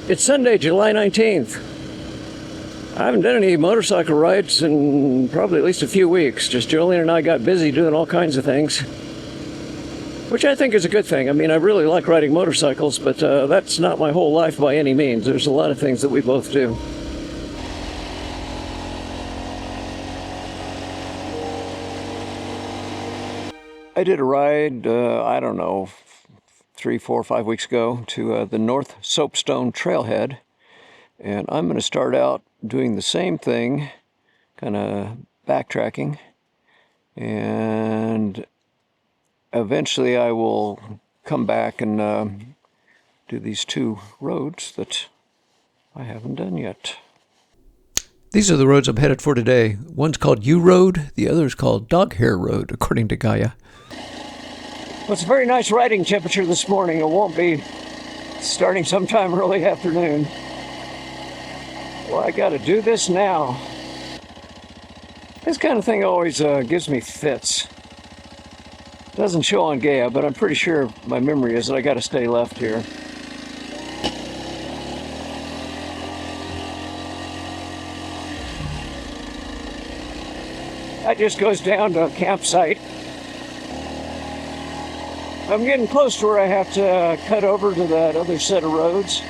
It's Sunday, July 19th. I haven't done any motorcycle rides in probably at least a few weeks. Just Joline and I got busy doing all kinds of things, which I think is a good thing. I mean, I really like riding motorcycles, but that's not my whole life by any means. There's a lot of things that we both do. I did a ride, I don't know, 3, 4, 5 weeks ago to the North Soapstone Trailhead, and I'm going to start out doing the same thing, kind of backtracking, and eventually I will come back and do these 2 roads that I haven't done yet. These are the roads I'm headed for today. One's called U Road, the other is called Dog Hair Road, according to Gaia. Well, it's a very nice riding temperature this morning. It won't be starting sometime early afternoon. Well, I got to do this now. This kind of thing always gives me fits. Doesn't show on Gaia, but I'm pretty sure my memory is that I got to stay left here. That just goes down to a campsite. I'm getting close to where I have to cut over to that other set of roads.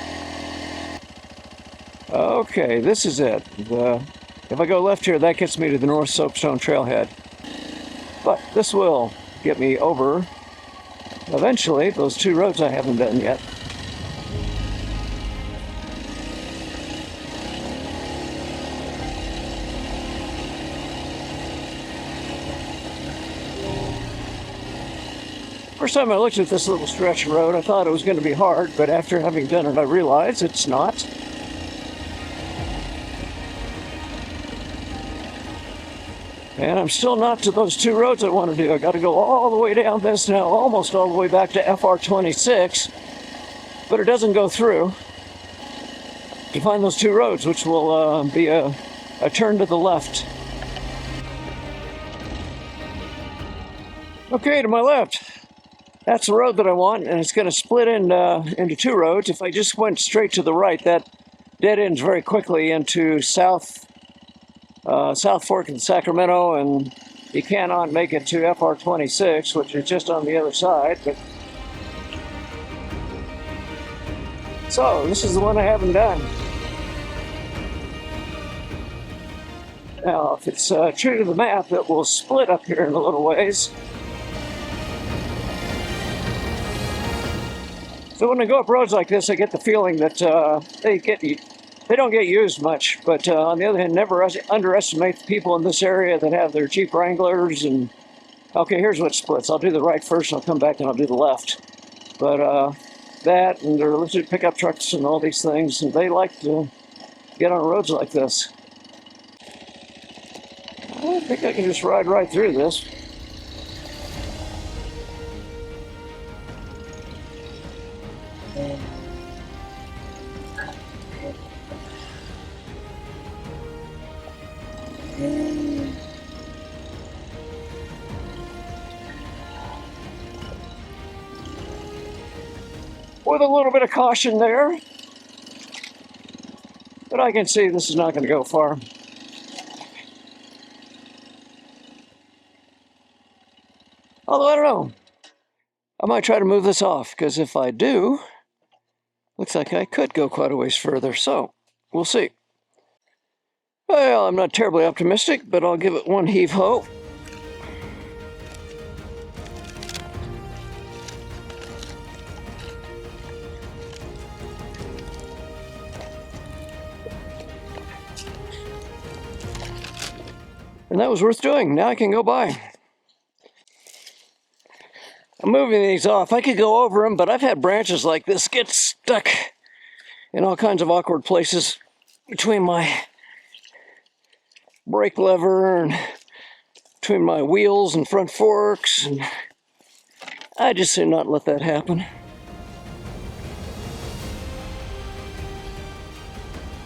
Okay, this is it. If I go left here, that gets me to the North Soapstone Trailhead. But this will get me over, eventually, those 2 roads I haven't done yet. First time I looked at this little stretch of road, I thought it was going to be hard, but after having done it, I realized it's not. And I'm still not to those 2 roads I want to do. I got to go all the way down this now, almost all the way back to FR26, but it doesn't go through to find those 2 roads, which will be a turn to the left. Okay, to my left. That's the road that I want, and it's going to split into 2 roads. If I just went straight to the right, that dead ends very quickly into South Fork in Sacramento, and you cannot make it to FR26, which is just on the other side. But so this is the one I haven't done. Now, if it's true to the map, it will split up here in a little ways. So when I go up roads like this, I get the feeling that they don't get used much. But on the other hand, never underestimate the people in this area that have their Jeep Wranglers. And okay, here's what splits. I'll do the right first, and I'll come back and I'll do the left. But that and their legit pickup trucks and all these things, and they like to get on roads like this. I think I can just ride right through this. With a little bit of caution there, but I can see this is not going to go far. Although I don't know, I might try to move this off, because if I do, looks like I could go quite a ways further, so we'll see. Well, I'm not terribly optimistic, but I'll give it one heave-ho. And that was worth doing. Now I can go by. I'm moving these off. I could go over them, but I've had branches like this get stuck in all kinds of awkward places between my brake lever and between my wheels and front forks. And I just say not let that happen.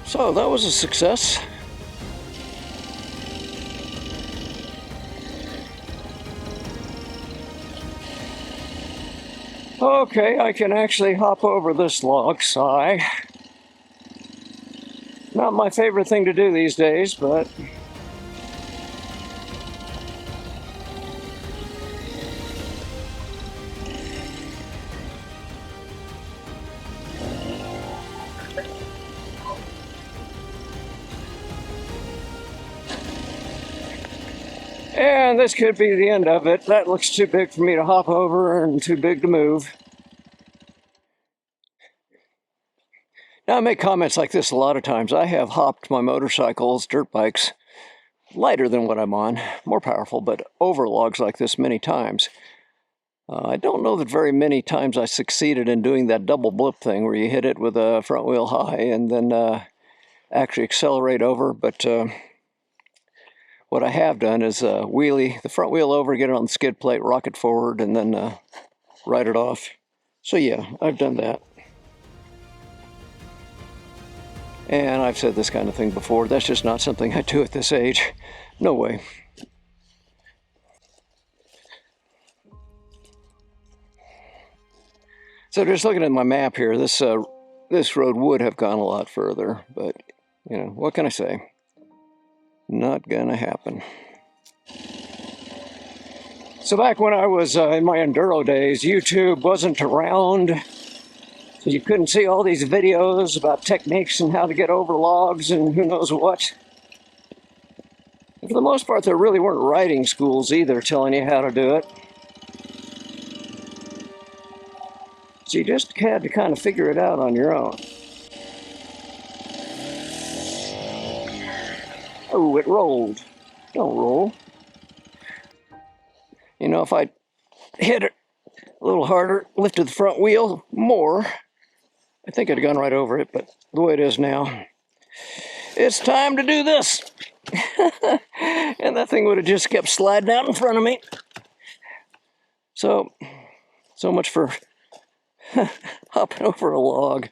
So that was a success. Okay, I can actually hop over this log sigh. Not my favorite thing to do these days, but and this could be the end of it. That looks too big for me to hop over and too big to move. Now, I make comments like this a lot of times. I have hopped my motorcycles, dirt bikes, lighter than what I'm on, more powerful, but over logs like this many times. I don't know that very many times I succeeded in doing that double blip thing where you hit it with a front wheel high and then actually accelerate over, but what I have done is wheelie the front wheel over, get it on the skid plate, rock it forward, and then ride it off. So yeah, I've done that. And I've said this kind of thing before. That's just not something I do at this age. No way. So just looking at my map here, this road would have gone a lot further, but you know, what can I say? Not gonna happen. So back when I was in my enduro days, YouTube wasn't around. So you couldn't see all these videos about techniques and how to get over logs and who knows what. For the most part, there really weren't riding schools either telling you how to do it. So you just had to kind of figure it out on your own. Oh, it rolled. Don't roll. You know, if I hit it a little harder, lifted the front wheel more, I think I'd have gone right over it, but the way it is now, it's time to do this. And that thing would have just kept sliding out in front of me. So much for hopping over a log.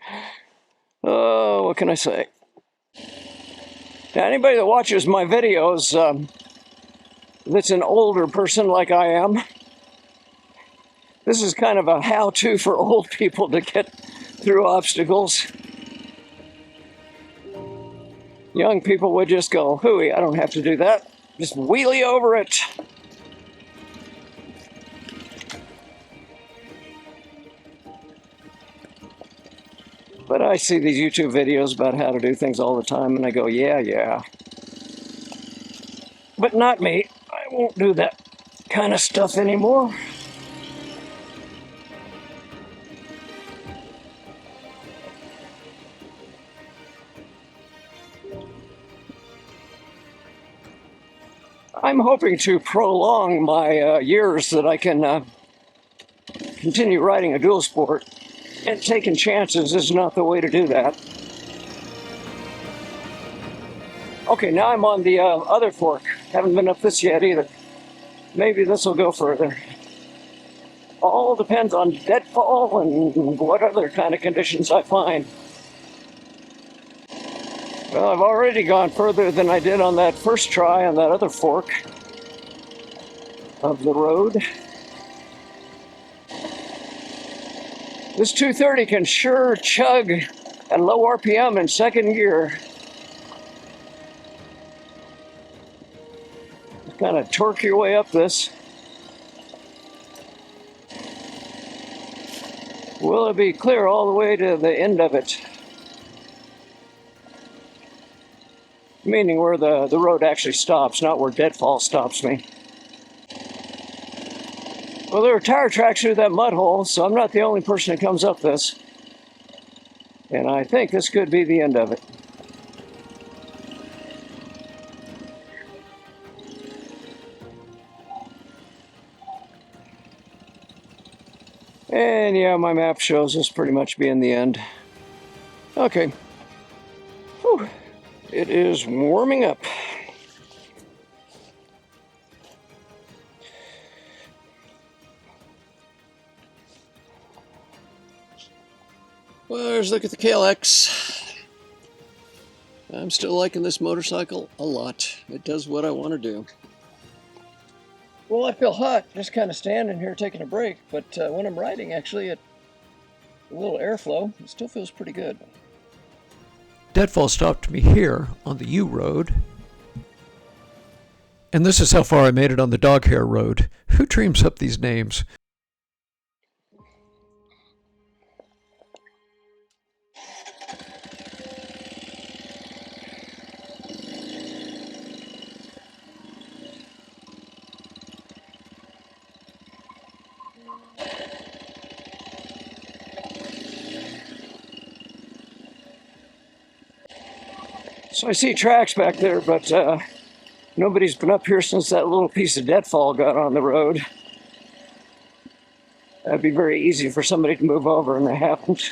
Oh, what can I say? Now, anybody that watches my videos that's an older person like I am, this is kind of a how-to for old people to get through obstacles. Young people would just go, hooey, I don't have to do that. Just wheelie over it. But I see these YouTube videos about how to do things all the time, and I go, yeah. But not me. I won't do that kind of stuff anymore. I'm hoping to prolong my years that I can continue riding a dual sport, and taking chances is not the way to do that. Okay, now I'm on the other fork. Haven't been up this yet either. Maybe this will go further. All depends on deadfall and what other kind of conditions I find. Well, I've already gone further than I did on that first try on that other fork of the road. This 230 can sure chug at low RPM in second gear. Just kind of torque your way up this. Will it be clear all the way to the end of it? Meaning where the road actually stops, not where deadfall stops me. Well, there are tire tracks through that mud hole, so I'm not the only person that comes up this. And I think this could be the end of it. And yeah, my map shows this pretty much being the end. Okay. Whew. It is warming up. Well, let's look at the KLX. I'm still liking this motorcycle a lot. It does what I want to do. Well, I feel hot just kind of standing here taking a break, but when I'm riding, actually, a little airflow, it still feels pretty good. deadfall stopped me here on the U road. And this is how far I made it on the dog hair road. Who dreams up these names? So I see tracks back there, but nobody's been up here since that little piece of deadfall got on the road. That'd be very easy for somebody to move over, and they haven't.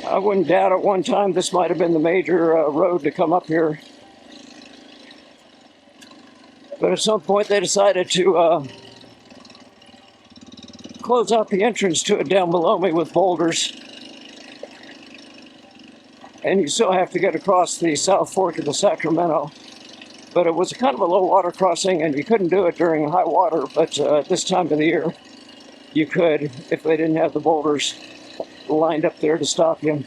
I wouldn't doubt at one time this might have been the major road to come up here. But at some point they decided to close out the entrance to it down below me with boulders. And you still have to get across the South Fork of the Sacramento. But it was kind of a low water crossing, and you couldn't do it during high water, but at this time of the year, you could if they didn't have the boulders lined up there to stop you.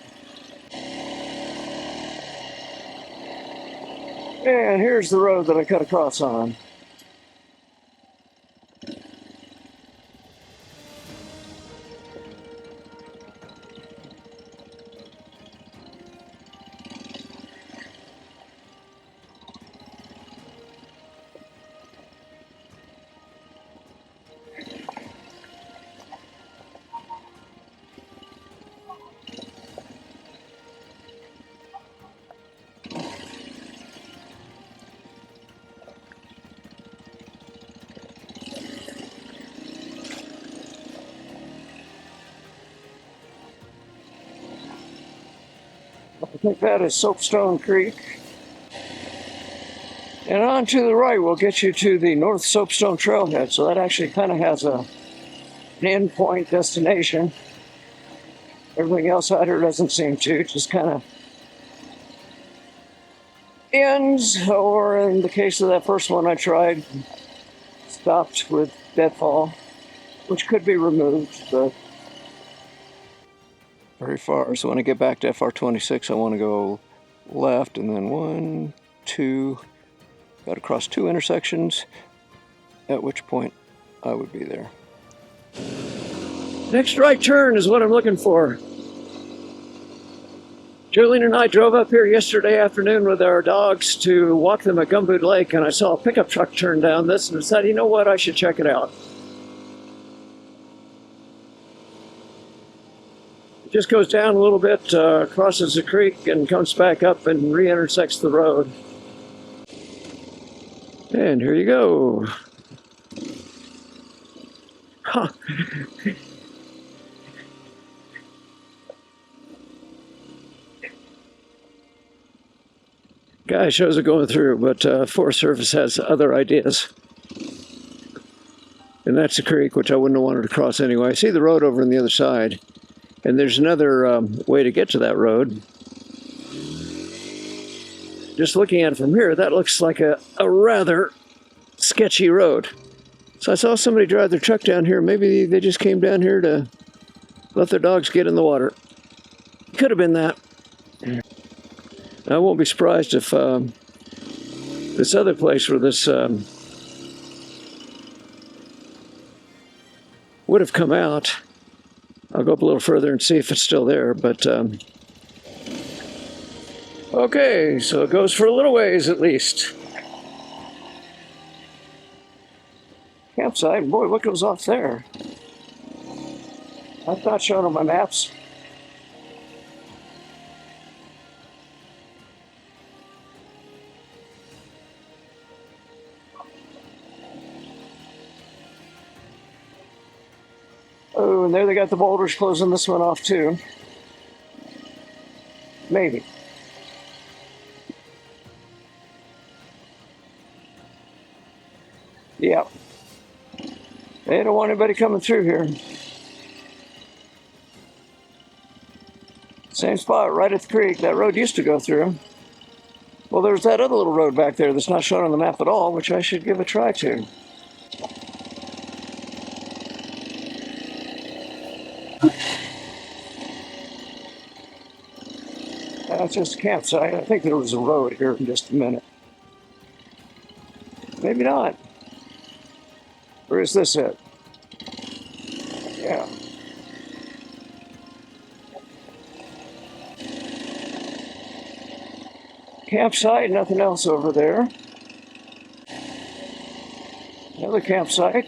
And here's the road that I cut across on. I think that is Soapstone Creek. And on to the right will get you to the North Soapstone Trailhead. So that actually kind of has an end point destination. Everything else out here doesn't seem to. It just kind of ends, or in the case of that first one I tried, stopped with deadfall, which could be removed, but very far. So when I get back to FR26, I want to go left, and then 1, 2, got to cross 2 intersections, at which point I would be there. Next right turn is what I'm looking for. Joline and I drove up here yesterday afternoon with our dogs to walk them at Gumboot Lake, and I saw a pickup truck turn down this and decided, you know what, I should check it out. It just goes down a little bit, crosses the creek, and comes back up and re-intersects the road. And here you go. Huh. Guy shows it going through, but Forest Service has other ideas. And that's the creek, which I wouldn't have wanted to cross anyway. I see the road over on the other side. And there's another way to get to that road. Just looking at it from here, that looks like a rather sketchy road. So I saw somebody drive their truck down here. Maybe they just came down here to let their dogs get in the water. Could have been that. I won't be surprised if this other place where this would have come out. I'll go up a little further and see if it's still there, but okay, so it goes for a little ways at least. Campsite, boy, what goes off there? I've not shown on my maps. Oh, and there they got the boulders closing this one off too. Maybe. Yep. They don't want anybody coming through here. Same spot, right at the creek. That road used to go through. Well, there's that other little road back there that's not shown on the map at all, which I should give a try to. That's just a campsite. I think there was a road here in just a minute. Maybe not. Where is this at? Yeah. Campsite, nothing else over there. Another campsite.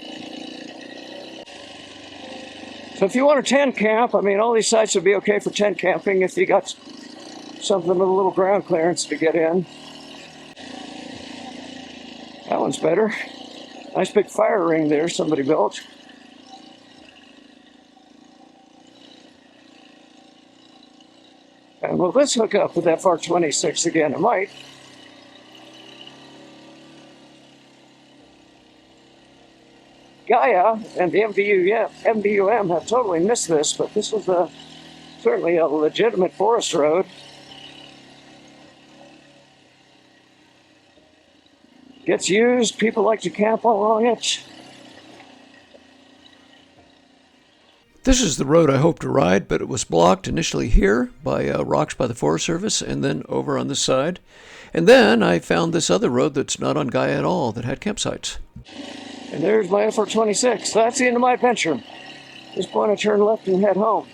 So if you want a tent camp, I mean, all these sites would be okay for tent camping if you got something with a little ground clearance to get in. That one's better. Nice big fire ring there somebody built. And will this hook up with FR26 again? It might. Gaia and the MVUM have totally missed this, but this was certainly a legitimate forest road. Gets used, people like to camp along it. This is the road I hoped to ride, but it was blocked initially here by rocks by the Forest Service and then over on this side. And then I found this other road that's not on Gaia at all that had campsites. And there's my FR26. That's the end of my adventure. At this point, I turn left and head home.